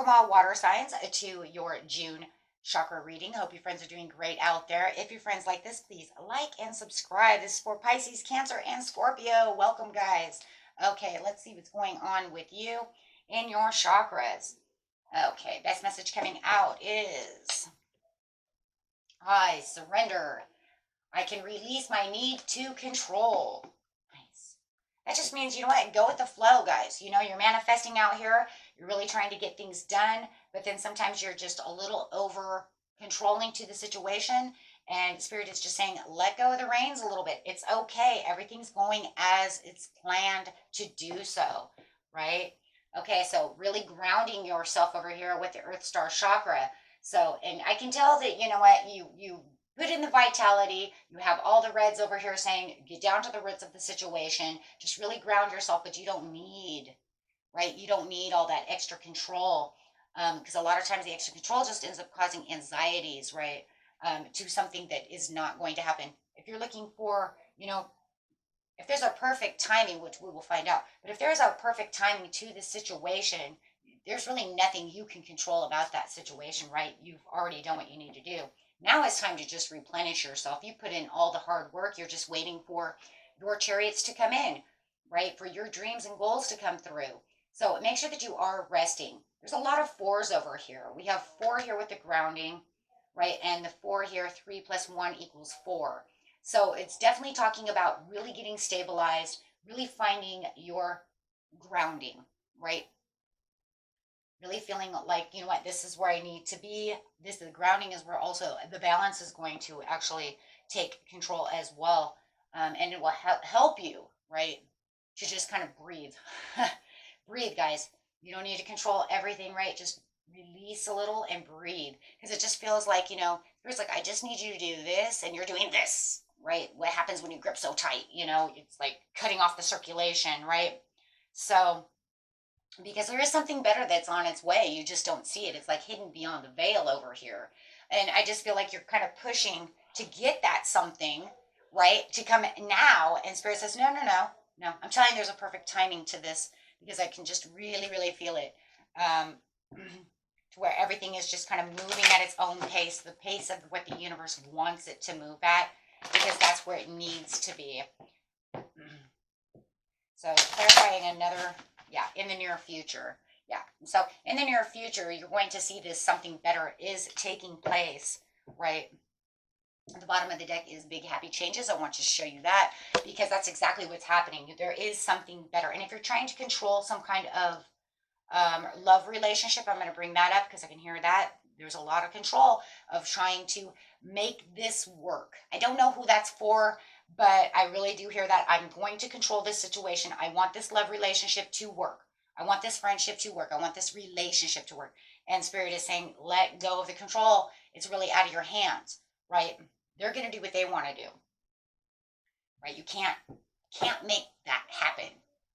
Welcome all water signs to your June chakra reading. Hope your friends are doing great out there. If your friends like this, please like and subscribe. This is for Pisces, Cancer, and Scorpio. Welcome, guys. Okay, let's see what's going on with you in your chakras. Okay, best message coming out is I surrender. I can release my need to control. Nice. That just means, you know what, go with the flow, guys. You know, you're manifesting out here. You're really trying to get things done, but then sometimes you're just a little over controlling to the situation. And Spirit is just saying, let go of the reins a little bit. It's okay. Everything's going as it's planned to do so, right? Okay, so really grounding yourself over here with the Earth Star chakra. So, and I can tell that, you know what, you put in the vitality. You have all the reds over here saying, get down to the roots of the situation. Just really ground yourself, but you don't need, right? You don't need all that extra control, because a lot of times the extra control just ends up causing anxieties, right? To something that is not going to happen. If you're looking for, you know, if there's a perfect timing, which we will find out, but if there's a perfect timing to the situation, there's really nothing you can control about that situation, right? You've already done what you need to do. Now it's time to just replenish yourself. You put in all the hard work. You're just waiting for your chariots to come in, right? For your dreams and goals to come through. So make sure that you are resting. There's a lot of fours over here. We have 4 here with the grounding, right? And the 4 here, 3 plus 1 equals 4. So it's definitely talking about really getting stabilized, really finding your grounding, right? Really feeling like, you know what, this is where I need to be. This, the grounding, is where also the balance is going to actually take control as well. And it will help you, right, to just kind of breathe. Breathe, guys. You don't need to control everything, right? Just release a little and breathe. Because it just feels like, you know, it's like, I just need you to do this, and you're doing this, right? What happens when you grip so tight? You know, it's like cutting off the circulation, right? So, because there is something better that's on its way. You just don't see it. It's like hidden beyond the veil over here. And I just feel like you're kind of pushing to get that something, right, to come now. And Spirit says, no, no, no, no. I'm telling you, there's a perfect timing to this, because I can just really, really feel it. To where everything is just kind of moving at its own pace, the pace of what the universe wants it to move at, because that's where it needs to be. So clarifying another, yeah, in the near future. Yeah, so in the near future, you're going to see this something better is taking place, right? At the bottom of the deck is big happy changes. I want to show you that, because that's exactly what's happening. There is something better. And if you're trying to control some kind of love relationship, I'm going to bring that up because I can hear that. There's a lot of control of trying to make this work. I don't know who that's for, but I really do hear that. I'm going to control this situation. I want this love relationship to work. I want this friendship to work. I want this relationship to work. And Spirit is saying, let go of the control. It's really out of your hands, right? They're going to do what they want to do, right? You can't make that happen,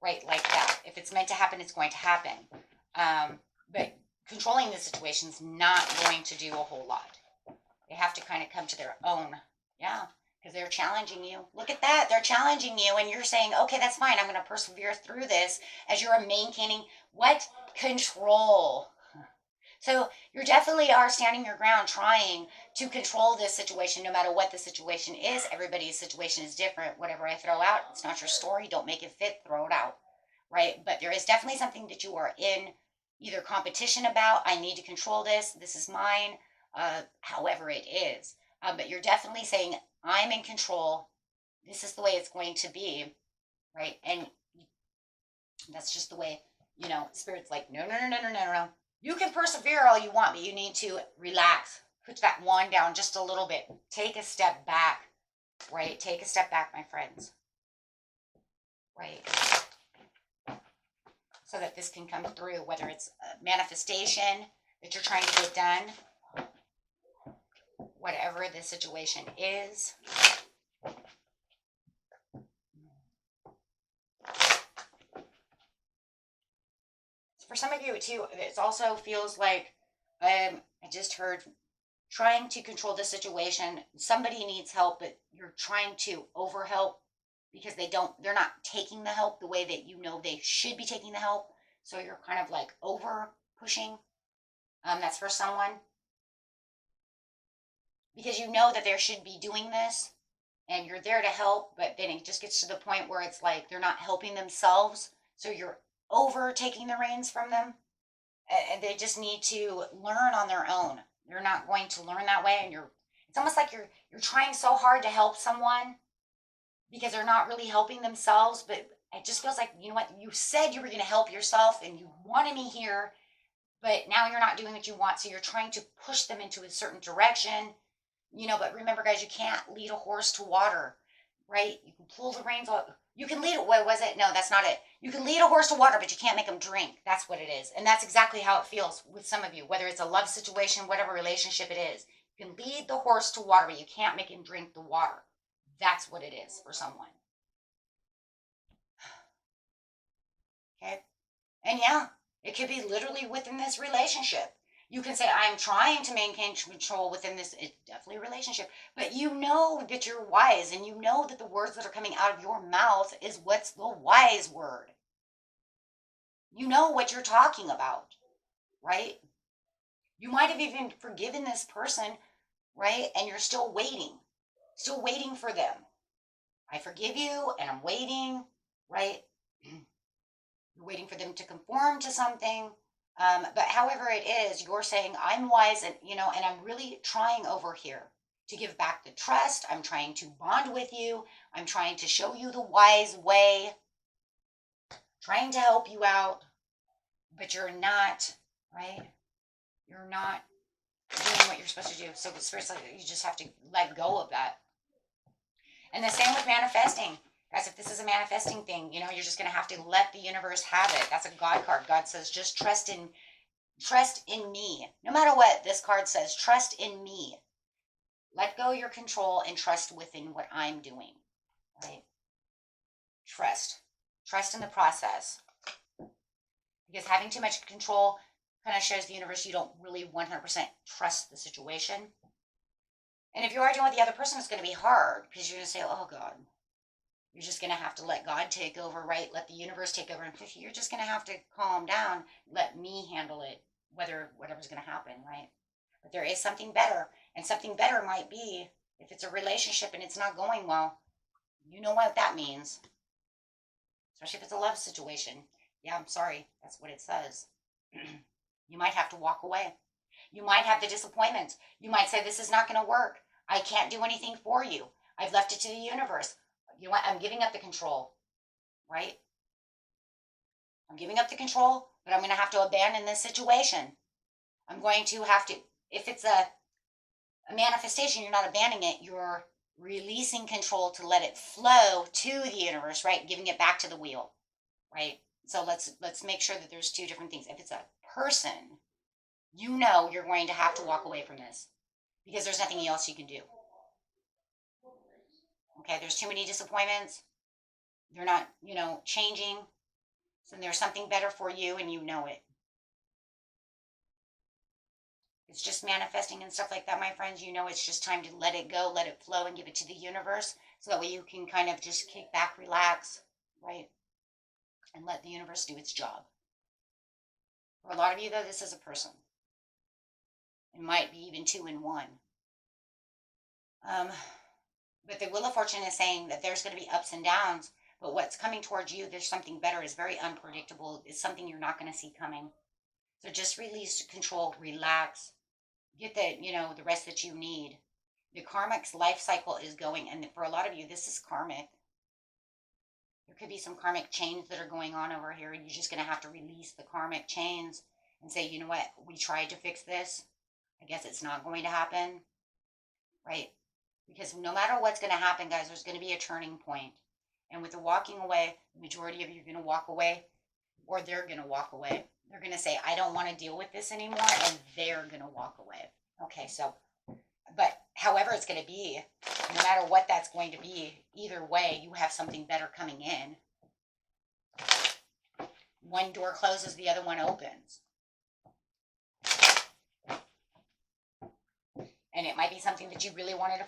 right? Like that. If it's meant to happen, it's going to happen. But controlling the situation is not going to do a whole lot. They have to kind of come to their own. Yeah, because they're challenging you. Look at that. They're challenging you, and you're saying, okay, that's fine. I'm going to persevere through this as you're maintaining what? Control. So you definitely are standing your ground, trying to control this situation, no matter what the situation is. Everybody's situation is different. Whatever I throw out, it's not your story. Don't make it fit. Throw it out, right? But there is definitely something that you are in either competition about. I need to control this. This is mine. However it is. But you're definitely saying, I'm in control. This is the way it's going to be, right? And that's just the way, you know, Spirit's like, no, no, no, no, no, no, no. You can persevere all you want, but you need to relax. Put that wand down just a little bit. Take a step back, right? Take a step back, my friends, right? So that this can come through, whether it's a manifestation that you're trying to get done, whatever the situation is. For some of you too, it also feels like, I just heard, trying to control the situation. Somebody needs help, but you're trying to overhelp because they're not taking the help the way that you know they should be taking the help. So you're kind of like over pushing, That's for someone. Because you know that they should be doing this and you're there to help, but then it just gets to the point where it's like they're not helping themselves. So you're over taking the reins from them. And they just need to learn on their own. They're not going to learn that way. And it's almost like you're trying so hard to help someone because they're not really helping themselves. But it just feels like, you know what, you said you were going to help yourself and you wanted me here, but now you're not doing what you want. So you're trying to push them into a certain direction, but remember, guys, you can't lead a horse to water, right? You can pull the reins off. You can lead it. What was it? No, that's not it. You can lead a horse to water, but you can't make them drink. That's what it is. And that's exactly how it feels with some of you, whether it's a love situation, whatever relationship it is. You can lead the horse to water, but you can't make him drink the water. That's what it is for someone. Okay. And yeah, it could be literally within this relationship. You can say, I'm trying to maintain control within this, it's definitely a relationship, but you know that you're wise and you know that the words that are coming out of your mouth is what's the wise word. You know what you're talking about, right? You might have even forgiven this person, right? And you're still waiting for them. I forgive you and I'm waiting, right? You're waiting for them to conform to something. But however it is, you're saying, I'm wise and, and I'm really trying over here to give back the trust. I'm trying to bond with you. I'm trying to show you the wise way, trying to help you out, but you're not, right? You're not doing what you're supposed to do. So seriously, you just have to let go of that. And the same with manifesting. Guys, if this is a manifesting thing, you're just going to have to let the universe have it. That's a God card. God says, just trust in me. No matter what this card says, trust in me. Let go of your control and trust within what I'm doing, right? Trust in the process. Because having too much control kind of shows the universe you don't really 100% trust the situation. And if you are dealing with the other person, it's going to be hard because you're going to say, oh God, you're just going to have to let God take over, right? Let the universe take over. And you're just going to have to calm down. Let me handle it, whatever's going to happen, right? But there is something better. And something better might be if it's a relationship and it's not going well. You know what that means. Especially if it's a love situation. Yeah, I'm sorry. That's what it says. You might have to walk away. You might have the disappointment. You might say, this is not going to work. I can't do anything for you. I've left it to the universe. You know what? I'm giving up the control, right? I'm giving up the control, but I'm going to have to abandon this situation. I'm going to have to, if it's a manifestation, you're not abandoning it. You're releasing control to let it flow to the universe, right? Giving it back to the wheel, right? So let's make sure that there's two different things. If it's a person, you're going to have to walk away from this because there's nothing else you can do. Okay, there's too many disappointments. They're not, changing. So there's something better for you and you know it. It's just manifesting and stuff like that, my friends. It's just time to let it go, let it flow, and give it to the universe. So that way you can kind of just kick back, relax, right? And let the universe do its job. For a lot of you, though, this is a person. It might be even two in one. But the Wheel of Fortune is saying that there's going to be ups and downs, but what's coming towards you, there's something better, is very unpredictable. It's something you're not going to see coming. So just release control, relax, get the rest that you need. The karmic life cycle is going, and for a lot of you, this is karmic. There could be some karmic chains that are going on over here, and you're just going to have to release the karmic chains and say, you know what, we tried to fix this. I guess it's not going to happen, right? Because no matter what's going to happen, guys, there's going to be a turning point. And with the walking away, the majority of you are going to walk away, or they're going to walk away. They're going to say, I don't want to deal with this anymore, and they're going to walk away. Okay, so, but however it's going to be, no matter what that's going to be, either way, you have something better coming in. One door closes, the other one opens. And it might be something that you really wanted to,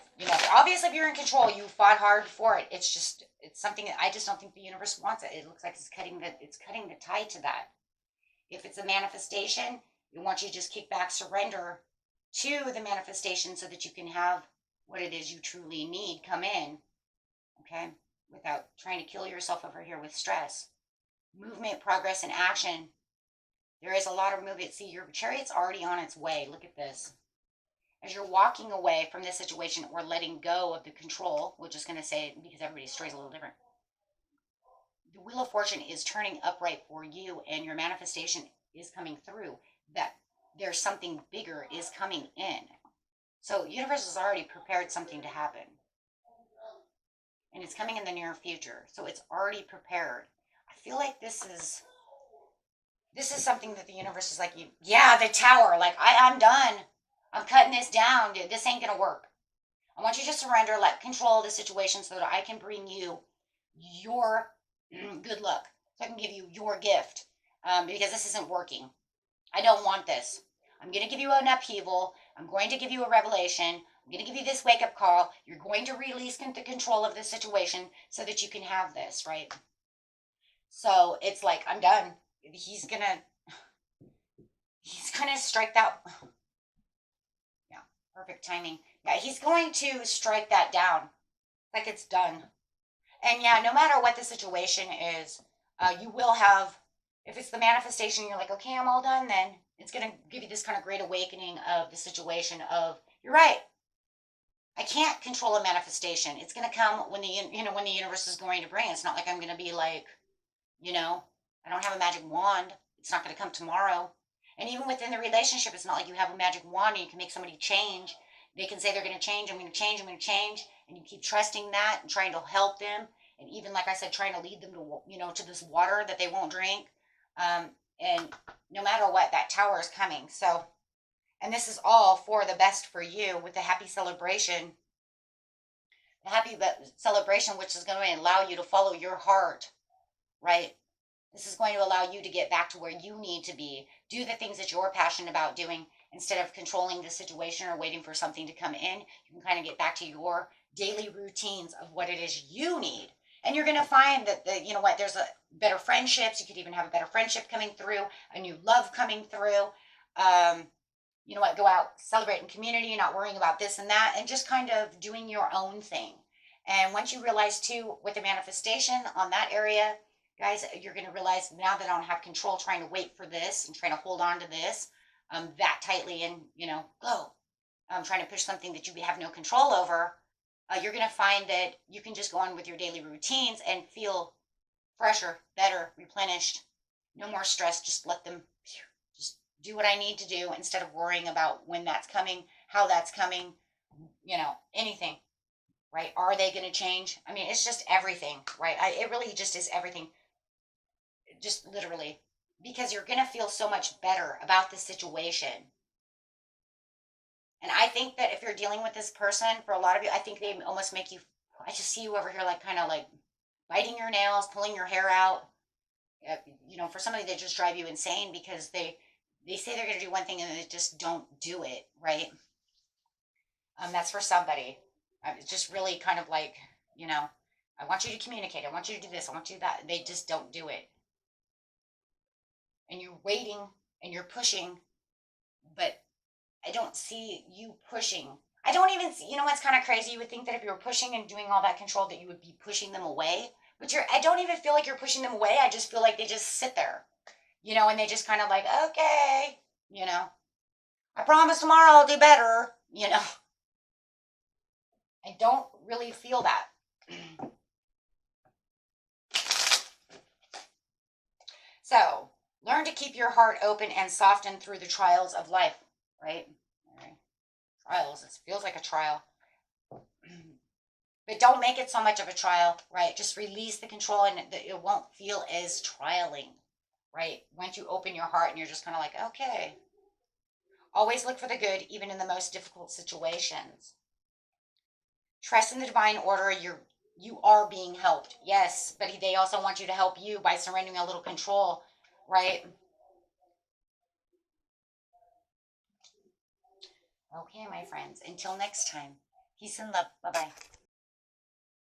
obviously if you're in control, you fought hard for it. It's something that I just don't think the universe wants it. It looks like it's cutting the tie to that. If it's a manifestation, It wants you to just kick back, surrender to the manifestation so that you can have what it is you truly need come in, okay? Without trying to kill yourself over here with stress. Movement, progress, and action. There is a lot of movement. See, your chariot's already on its way. Look at this. As you're walking away from this situation or letting go of the control, we're just going to say it because everybody's story is a little different. The Wheel of Fortune is turning upright for you, and your manifestation is coming through. That there's something bigger is coming in. So universe has already prepared something to happen. And it's coming in the near future. So it's already prepared. I feel like this is something that the universe is like, yeah, the Tower. Like, I'm done. I'm cutting this down. Dude, this ain't going to work. I want you to surrender, let control the situation so that I can bring you your good luck. So I can give you your gift. Because this isn't working. I don't want this. I'm going to give you an upheaval. I'm going to give you a revelation. I'm going to give you this wake-up call. You're going to release the control of this situation so that you can have this, right? So it's like, I'm done. He's gonna strike that. Yeah, perfect timing. Yeah, he's going to strike that down. Like, it's done. And yeah, no matter what the situation is, you will have, if it's the manifestation, you're like, okay, I'm all done, then it's going to give you this kind of great awakening of the situation of, you're right. I can't control a manifestation. It's going to come when when the universe is going to bring it. It's not like I'm going to be like, I don't have a magic wand. It's not going to come tomorrow. And even within the relationship, it's not like you have a magic wand and you can make somebody change. They can say they're going to change. I'm going to change. I'm going to change. And you keep trusting that and trying to help them. And even, like I said, trying to lead them to, to this water that they won't drink. And no matter what, that Tower is coming. So, and this is all for the best for you with the happy celebration. The happy celebration, which is going to allow you to follow your heart, right? This is going to allow you to get back to where you need to be. Do the things that you're passionate about doing instead of controlling the situation or waiting for something to come in. You can kind of get back to your daily routines of what it is you need. And you're going to find that, there's a better friendships. You could even have a better friendship coming through, a new love coming through. Go out, celebrate in community, not worrying about this and that, and just kind of doing your own thing. And once you realize, too, with the manifestation on that area, guys, you're going to realize now that I don't have control trying to wait for this and trying to hold on to this that tightly and, go. Trying to push something that you have no control over. You're going to find that you can just go on with your daily routines and feel fresher, better, replenished. No more stress. Just let them just do what I need to do instead of worrying about when that's coming, how that's coming, anything, right? Are they going to change? I mean, it's just everything, right? It really just is everything. Just literally, because you're going to feel so much better about the situation. And I think that if you're dealing with this person, for a lot of you, I think they almost make you, I just see you over here like kind of like biting your nails, pulling your hair out. For somebody they just drive you insane because they say they're going to do one thing and they just don't do it, right? That's for somebody. It's just really kind of like, I want you to communicate. I want you to do this. I want you to do that. They just don't do it. And you're waiting and you're pushing, but I don't see you pushing. I don't even see, what's kind of crazy? You would think that if you were pushing and doing all that control that you would be pushing them away. But I don't even feel like you're pushing them away. I just feel like they just sit there, and they just kind of like, okay, I promise tomorrow I'll do better, I don't really feel that. So, learn to keep your heart open and soften through the trials of life, right? Trials, it feels like a trial. But don't make it so much of a trial, right? Just release the control and it won't feel as trialing, right? Once you open your heart and you're just kind of like, okay. Always look for the good, even in the most difficult situations. Trust in the divine order. You are being helped. Yes, but they also want you to help you by surrendering a little control, right? Okay, my friends. Until next time. Peace and love. Bye-bye.